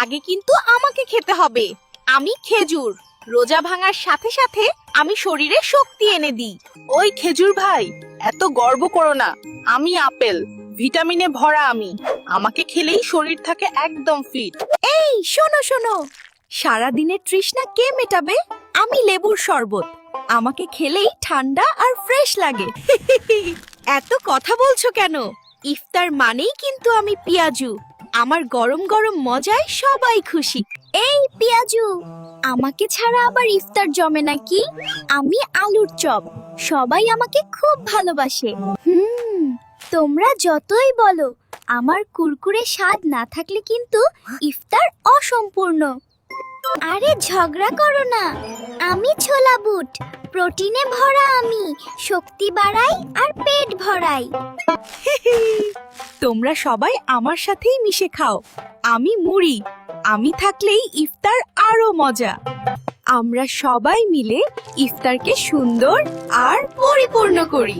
আগে কিন্তু আমাকে খেতে হবে। আমি খেজুর। রোজা ভাঙার সাথে সাথে আমি শরীরে শক্তি এনে দিই। ওই খেজুর ভাই, এত গর্ব করো না। আমি আপেল, ভিটামিনে ভরা আমি। আমাকে খেলেই শরীর থাকে একদম ফিট। এই শোনো শোনো, সারাদিনের তৃষ্ণা কে মেটাবে? আমি লেবুর শরবত। আমাকে খেলেই ঠান্ডা আর ফ্রেশ লাগে। এত কথা বলছো কেন? ইফতার মানেই কিন্তু আমি পিয়াজু। আমার গরম গরম মজায় সবাই খুশি। এই পিয়াজু, আমাকে ছাড়া আবার ইফতার জমে নাকি? আমি আলুর চপ, সবাই আমাকে খুব ভালোবাসে। তোমরা যতই বলো, আমার কুরকুরে স্বাদ না থাকলে কিন্তু ইফতার অসম্পূর্ণ। আরে ঝগড়া করো না, আমি ছোলা বুট, প্রোটিনে ভরা আমি, শক্তি বাড়াই আর পেট ভরাই। তোমরা সবাই আমার সাথেই মিশে খাও। আমি মুড়ি, আমি থাকলেই ইফতার আরো মজা। আমরা সবাই মিলে ইফতারকে সুন্দর আর পরিপূর্ণ করি।